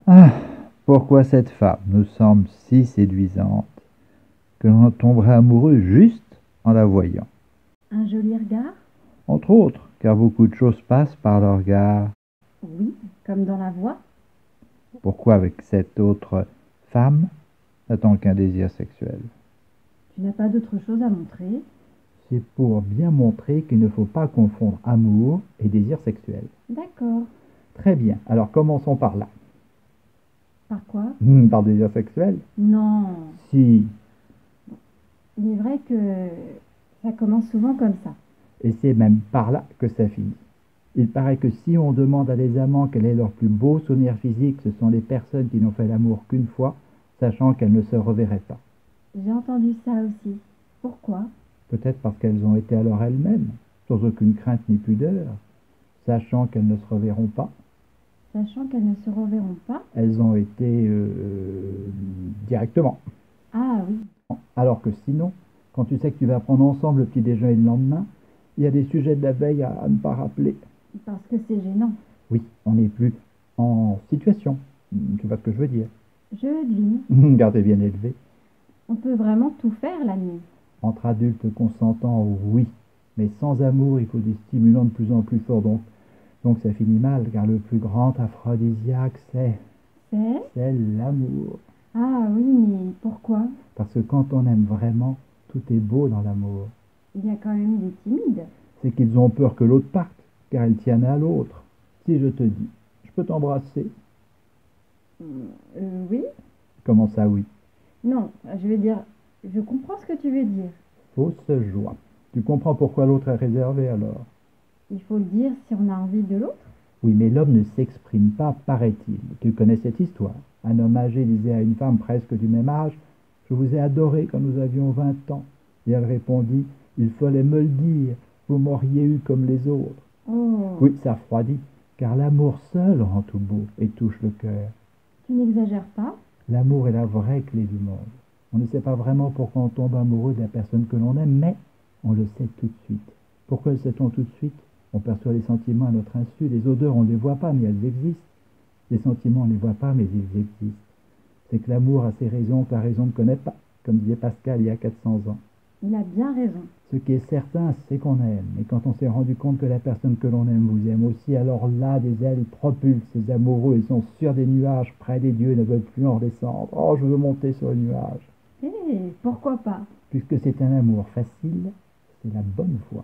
Ah, pourquoi cette femme nous semble si séduisante que l'on tomberait amoureux juste en la voyant. Un joli regard? Entre autres, car beaucoup de choses passent par le regard. Oui, comme dans la voix. Pourquoi avec cette autre femme n'a-t-on qu'un désir sexuel? Tu n'as pas d'autre chose à montrer? C'est pour bien montrer qu'il ne faut pas confondre amour et désir sexuel. D'accord. Très bien, alors commençons par là. Par quoi? Par désir sexuel? Non. Si, Il est vrai que ça commence souvent comme ça. et c'est même par là que ça finit. Il paraît que si on demande à des amants quel est leur plus beau souvenir physique, ce sont les personnes qui n'ont fait l'amour qu'une fois, sachant qu'elles ne se reverraient pas. J'ai entendu ça aussi. Pourquoi? Peut-être parce qu'elles ont été alors elles-mêmes, sans aucune crainte ni pudeur, sachant qu'elles ne se reverront pas. Sachant qu'elles ne se reverront pas? Elles ont été directement. Ah oui. Alors que sinon, quand tu sais que tu vas prendre ensemble le petit déjeuner le lendemain, il y a des sujets de la veille à ne pas rappeler. Parce que c'est gênant. Oui, on n'est plus en situation. Tu vois ce que je veux dire? Je devine. Gardez bien élevé. On peut vraiment tout faire la nuit. Entre adultes consentants, oui. Mais sans amour, il faut des stimulants de plus en plus forts. Donc ça finit mal, car le plus grand aphrodisiaque, C'est? c'est l'amour. Ah oui, mais pourquoi? Parce que quand on aime vraiment, tout est beau dans l'amour. Il y a quand même des timides. C'est qu'ils ont peur que l'autre parte, car ils tiennent à l'autre. Si je te dis, je peux t'embrasser. Oui? Comment ça, oui? Non, je vais dire, je comprends ce que tu veux dire. Fausse joie. Tu comprends pourquoi l'autre est réservé alors? Il faut le dire si on a envie de l'autre. Oui, mais l'homme ne s'exprime pas, paraît-il. Tu connais cette histoire. Un homme âgé disait à une femme presque du même âge, je vous ai adoré quand nous avions 20 ans. Et elle répondit, il fallait me le dire, vous m'auriez eu comme les autres. Oh, Oui, ça refroidit, car l'amour seul rend tout beau et touche le cœur. tu n'exagères pas? L'amour est la vraie clé du monde. On ne sait pas vraiment pourquoi on tombe amoureux de la personne que l'on aime, mais on le sait tout de suite. Pourquoi le sait-on tout de suite? On perçoit les sentiments à notre insu. Les odeurs, on ne les voit pas, mais elles existent. Les sentiments, on ne les voit pas, mais ils existent. C'est que l'amour a ses raisons que la raison ne connaît pas, comme disait Pascal il y a 400 ans. Il a bien raison. Ce qui est certain, c'est qu'on aime. Et quand on s'est rendu compte que la personne que l'on aime vous aime aussi, alors là, des ailes propulsent ces amoureux. Ils sont sur des nuages, près des dieux, et ne veulent plus en redescendre. Oh, je veux monter sur le nuage. Pourquoi pas? Puisque c'est un amour facile, c'est la bonne voie.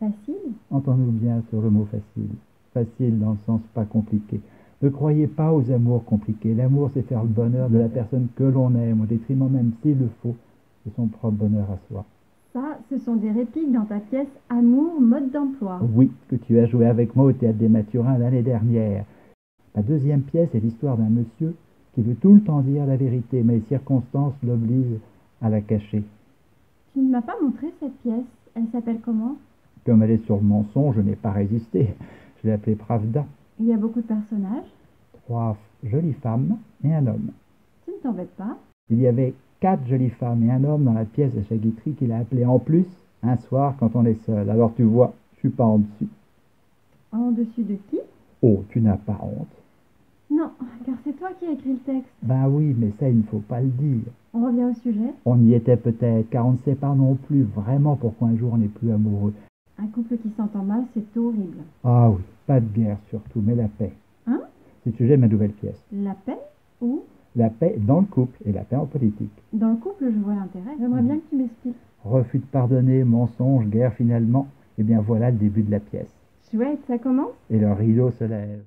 Facile? Entends-nous bien sur le mot facile. Facile dans le sens pas compliqué. Ne croyez pas aux amours compliqués. L'amour, c'est faire le bonheur de la personne que l'on aime, au détriment même, s'il le faut, de son propre bonheur à soi. Ça, ce sont des répliques dans ta pièce Amour, mode d'emploi. Oui, que tu as joué avec moi au Théâtre des Mathurins l'année dernière. La deuxième pièce est l'histoire d'un monsieur qui veut tout le temps dire la vérité, mais les circonstances l'obligent à la cacher. Tu ne m'as pas montré cette pièce. Elle s'appelle comment? Comme elle est sur le mensonge, je n'ai pas résisté. Je l'ai appelée Pravda. Il y a beaucoup de personnages. 3 jolies femmes et un homme. Tu ne t'embêtes pas. Il y avait 4 jolies femmes et un homme dans la pièce de Chaguitry qu'il a appelé en plus un soir quand on est seul. Alors tu vois, je suis pas en dessus. En dessus de qui? Oh, tu n'as pas honte. Non, car c'est toi qui as écrit le texte. Ben oui, mais ça, il ne faut pas le dire. On revient au sujet. On y était peut-être, car on ne sait pas non plus vraiment pourquoi un jour on n'est plus amoureux. Un couple qui s'entend mal, c'est horrible. Ah oui, pas de guerre surtout, mais la paix. Hein? C'est le sujet de ma nouvelle pièce. La paix? Où? La paix dans le couple et la paix en politique. Dans le couple, je vois l'intérêt. J'aimerais bien que tu m'expliques. Refus de pardonner, mensonge, guerre finalement. Eh bien voilà le début de la pièce. Chouette, ça commence? Et le rideau se lève.